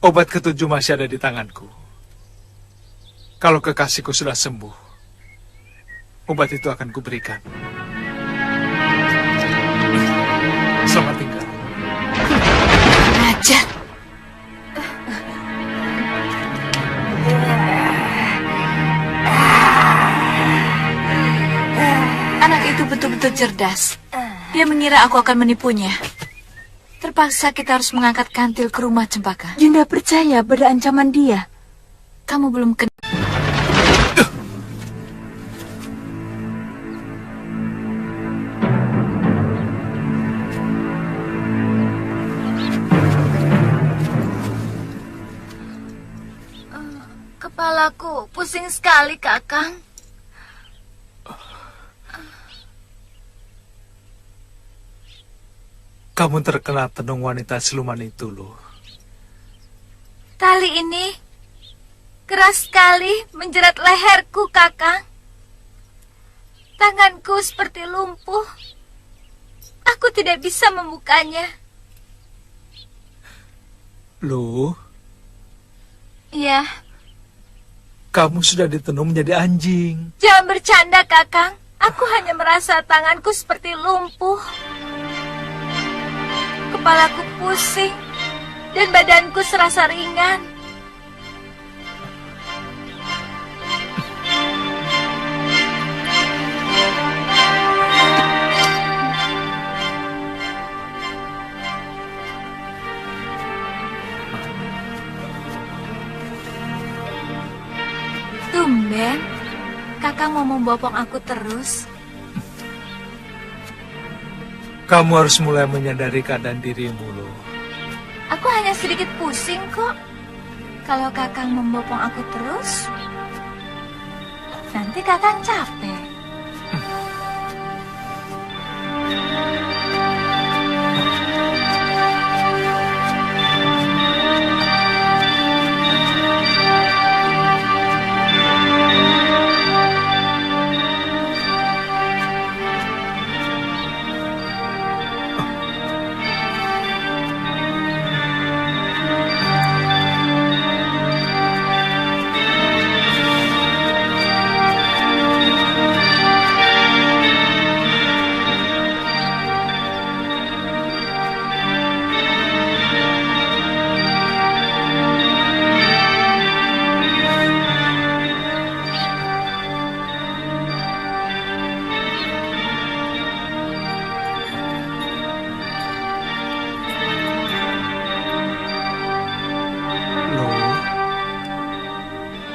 Obat ke-7 masih ada di tanganku. Kalau kekasihku sudah sembuh, obat itu akan kuberikan. Selamat tinggal. Ajar. Anak itu betul-betul cerdas. Dia mengira aku akan menipunya. Terpaksa kita harus mengangkat kantil ke rumah Cempaka. Yunda percaya pada ancaman dia. Kamu belum kenal. Kepalaku pusing sekali, Kakang. Kamu terkena tenung wanita siluman itu, loh. Tali ini keras sekali menjerat leherku, Kakang. Tanganku seperti lumpuh. Aku tidak bisa membukanya. Loh, Iya, kamu sudah ditenung menjadi anjing. jangan bercanda, Kakang. Aku hanya merasa tanganku seperti lumpuh. Kepalaku pusing dan badanku serasa ringan. Tumben, Kakang mau membopong aku terus. Kamu harus mulai menyadari keadaan dirimu, loh. Aku hanya sedikit pusing kok. Kalau Kakang membopong aku terus, nanti Kakang capek.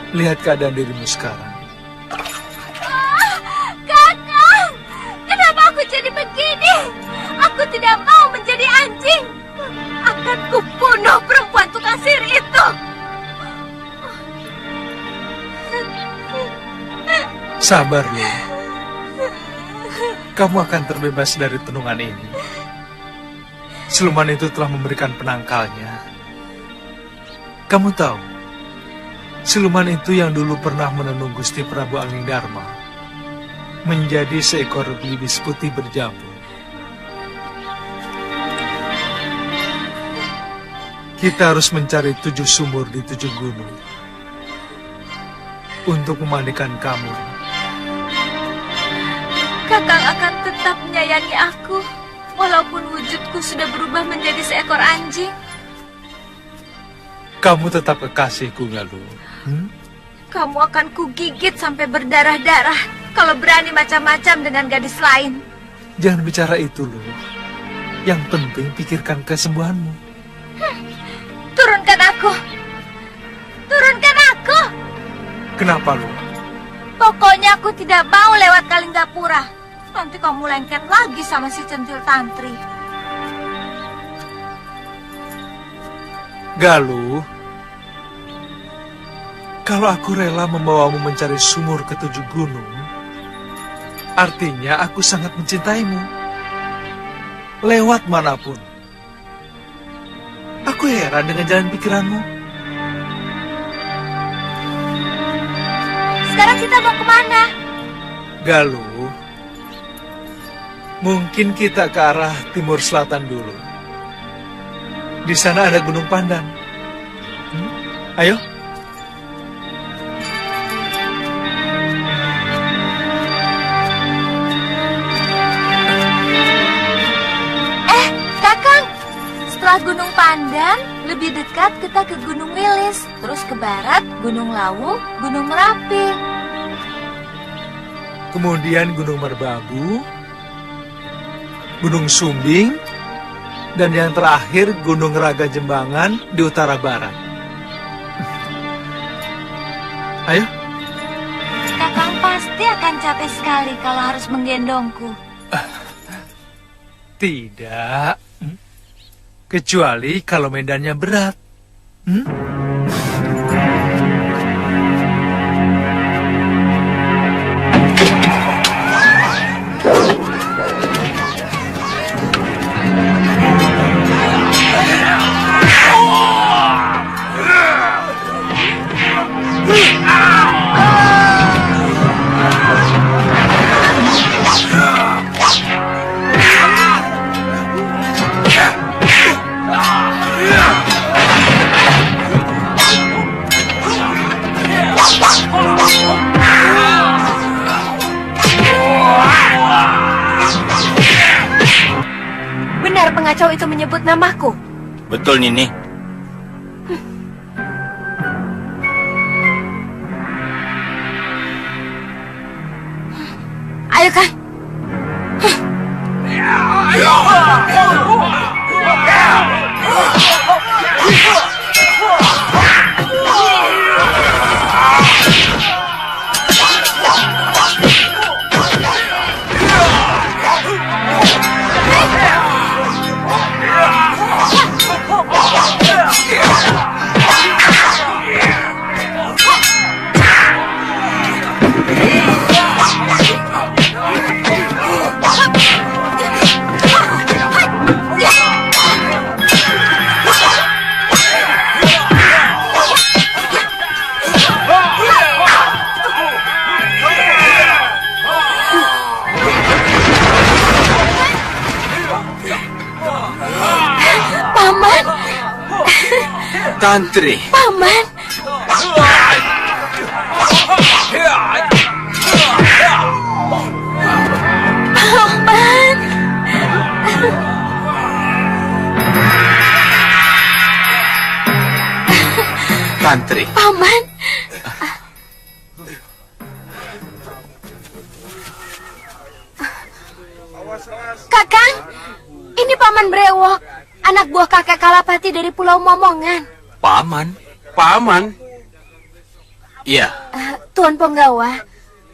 Lihat keadaan dirimu sekarang. Kakang, kenapa aku jadi begini? Aku tidak mau menjadi anjing. Akan kubunuh perempuan tukang sihir itu. Sabar, Lu. Kamu akan terbebas dari tenungan ini. Siluman itu telah memberikan penangkalnya. Kamu tahu, siluman itu yang dulu pernah menenung Gusti Prabu Anglingdarma menjadi seekor belibis putih berjambu. Kita harus mencari 7 sumur di 7 gunung untuk memandikan kamu. Kakang akan tetap menyayangi aku, walaupun wujudku sudah berubah menjadi seekor anjing. Kamu tetap kekasihku, Galuh. Kamu akan kugigit sampai berdarah-darah kalau berani macam-macam dengan gadis lain. Jangan bicara itu, Lu. Yang penting pikirkan kesembuhanmu. Turunkan aku! Turunkan aku! Kenapa, Lu? Pokoknya aku tidak mau lewat Kalinggapura. Nanti kamu lengket lagi sama si centil tantri. Galuh, kalau aku rela membawamu mencari sumur ke 7 gunung, artinya aku sangat mencintaimu. Lewat manapun. Aku heran dengan jalan pikiranmu. Sekarang kita mau kemana? Galuh, Mungkin kita ke arah timur selatan dulu. Di sana ada Gunung Pandan. Ayo. Kakang, setelah Gunung Pandan, lebih dekat kita ke Gunung Wilis, terus ke barat Gunung Lawu, Gunung Merapi. Kemudian Gunung Merbabu, Gunung Sumbing, dan yang terakhir Gunung Raga Jembangan di utara barat. Ayo. Kakang pasti akan capek sekali kalau harus menggendongku. Tidak. Kecuali kalau medannya berat. Benar pengacau itu menyebut namaku. Betul, Nini. Ayo, Kang. Tantri. Paman. Paman. Tantri. Paman. Kakang, ini Paman Brewok, anak buah kakek Kalapati dari Pulau Momongan. Paman? Paman? Iya. Tuan Penggawa,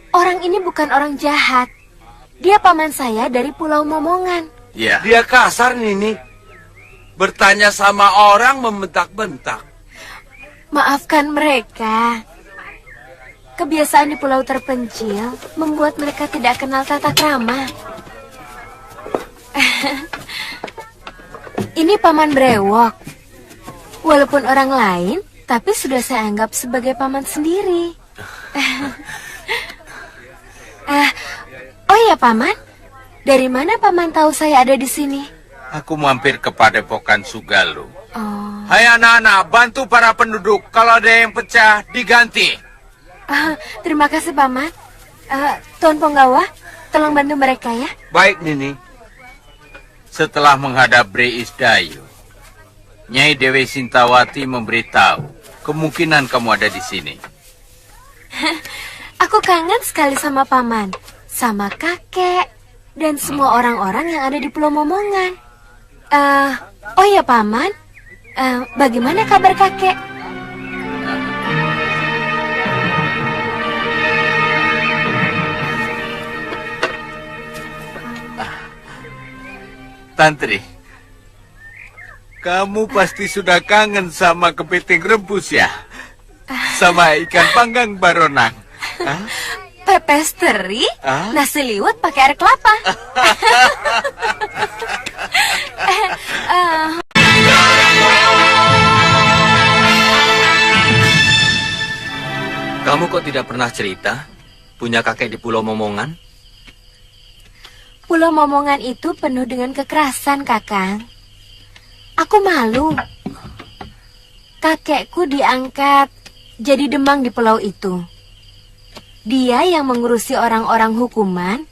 orang ini bukan orang jahat. Dia paman saya dari Pulau Momongan. Iya. Dia kasar, Nini. Bertanya sama orang membentak-bentak. Maafkan mereka. Kebiasaan di pulau terpencil membuat mereka tidak kenal tata krama. Ini Paman Brewok. Walaupun orang lain, tapi sudah saya anggap sebagai paman sendiri. Oh ya, Paman. Dari mana Paman tahu saya ada di sini? Aku mampir ke Padepokan Sugalu. Oh. Hai anak-anak, bantu para penduduk. Kalau ada yang pecah, diganti. Terima kasih, Paman. Tuan Penggawa, tolong bantu mereka ya. Baik, Nini. Setelah menghadap Bre Isdayu, Nyai Dewi Sintawati memberitahu kemungkinan kamu ada di sini. Aku kangen sekali sama Paman, sama kakek, dan semua orang-orang yang ada di Pulau Momongan. Oh ya, Paman, bagaimana kabar kakek? Tantri, kamu pasti sudah kangen sama kepiting rebus ya? Sama ikan panggang baronang. Pepes teri, nasi liwet pakai air kelapa. Kamu kok tidak pernah cerita punya kakek di Pulau Momongan? Pulau Momongan itu penuh dengan kekerasan, Kakang. Aku malu. Kakekku diangkat jadi demang di pulau itu. Dia yang mengurusi orang-orang hukuman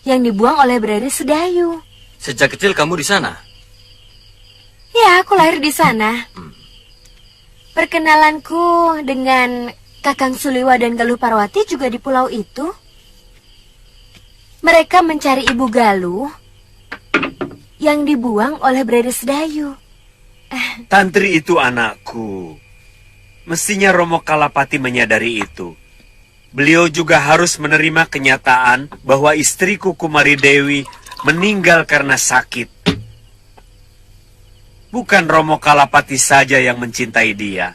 yang dibuang oleh Breri Sedayu. Sejak kecil kamu di sana? Ya, aku lahir di sana. Perkenalanku dengan Kakang Suliwa dan Galuh Parwati juga di pulau itu. Mereka mencari Ibu Galuh yang dibuang oleh Breri Sedayu. Tantri itu anakku. Mestinya Romo Kalapati menyadari itu. Beliau juga harus menerima kenyataan bahwa istriku Kumari Dewi meninggal karena sakit. Bukan Romo Kalapati saja yang mencintai dia.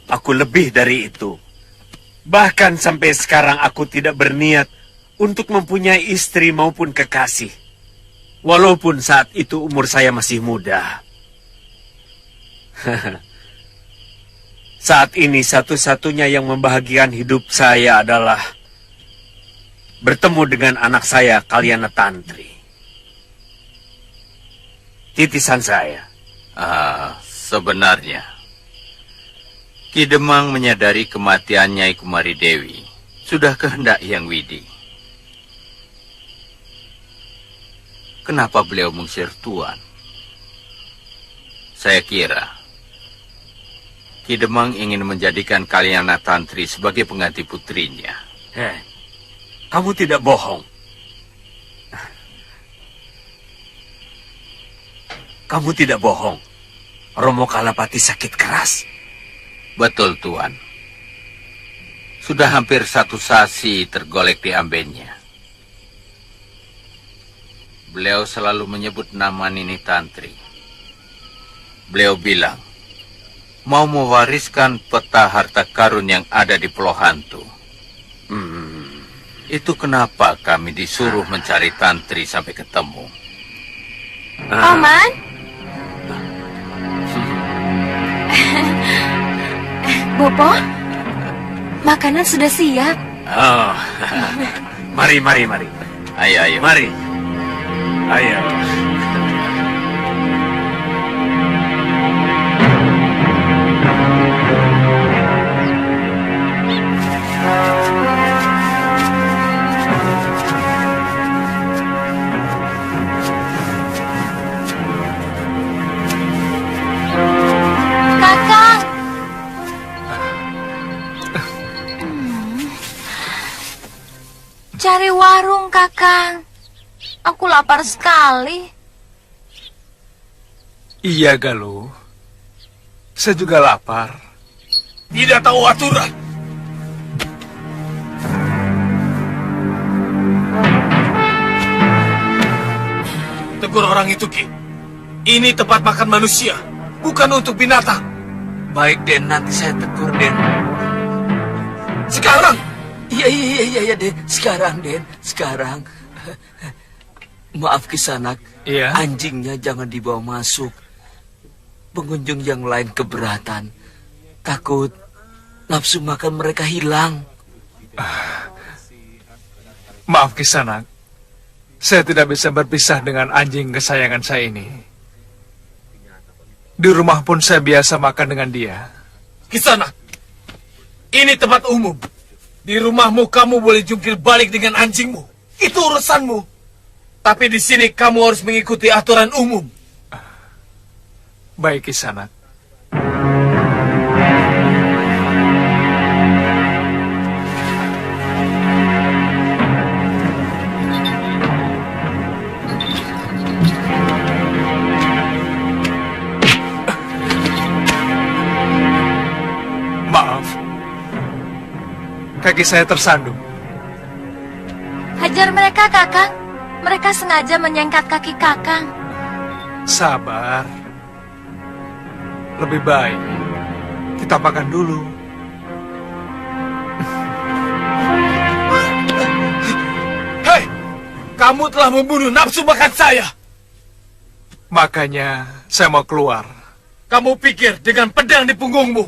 Aku lebih dari itu. Bahkan sampai sekarang aku tidak berniat untuk mempunyai istri maupun kekasih. Walaupun saat itu umur saya masih muda. Saat ini satu-satunya yang membahagiakan hidup saya adalah bertemu dengan anak saya, Kalyana Tantri. Titisan saya. Sebenarnya, Ki Demang menyadari kematian Nyai Kumari Dewi sudah kehendak Hyang Widi. Kenapa beliau mengusir Tuan? Saya kira Ki Demang ingin menjadikan Kalyana Tantri sebagai pengganti putrinya. Kamu tidak bohong. Kamu tidak bohong. Romo Kalapati sakit keras. Betul, Tuan. Sudah hampir 1 sasi tergolek di ambennya. Beliau selalu menyebut nama Nini Tantri. Beliau bilang, mau mewariskan peta harta karun yang ada di Pulau Hantu. Itu kenapa kami disuruh mencari Tantri sampai ketemu. Paman? Bopo, makanan sudah siap. Oh, mari. Ayo. Mari. Ayo. Kakang. Cari warung, Kakang. Aku lapar sekali. Iya, Galuh. Saya juga lapar. Tidak tahu aturan. Tegur orang itu, Ki. Ini tempat makan manusia, bukan untuk binatang. Baik, Den. Nanti saya tegur, Den. Sekarang? Iya, Den. Sekarang, Den. Sekarang. Maaf, Kisanak. Iya. Anjingnya jangan dibawa masuk. Pengunjung yang lain keberatan. Takut nafsu makan mereka hilang. Maaf, Kisanak. Saya tidak bisa berpisah dengan anjing kesayangan saya ini. Di rumah pun saya biasa makan dengan dia. Kisanak, ini tempat umum. Di rumahmu kamu boleh jungkir balik dengan anjingmu. Itu urusanmu. Tapi di sini kamu harus mengikuti aturan umum. Baik, Kisanak. Maaf. Kaki saya tersandung. Hajar mereka, Kakang. Mereka sengaja menyengkat kaki Kakang. Sabar. Lebih baik kita makan dulu. Hei, kamu telah membunuh nafsu makan saya. Makanya saya mau keluar. Kamu pikir dengan pedang di punggungmu,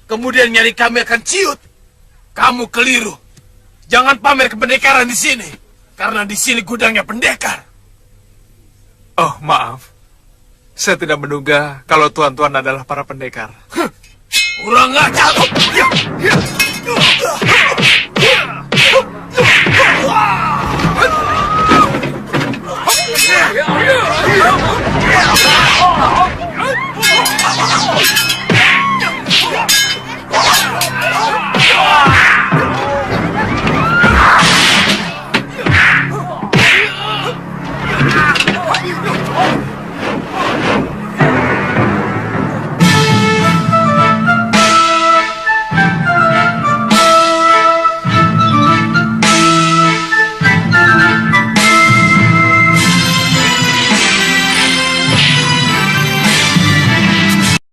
kemudian nyari kami akan ciut? Kamu keliru. Jangan pamer kebenekaan di sini. karena di sini gudangnya pendekar. Oh, maaf. Saya tidak menduga kalau tuan-tuan adalah para pendekar. Kurang ajar.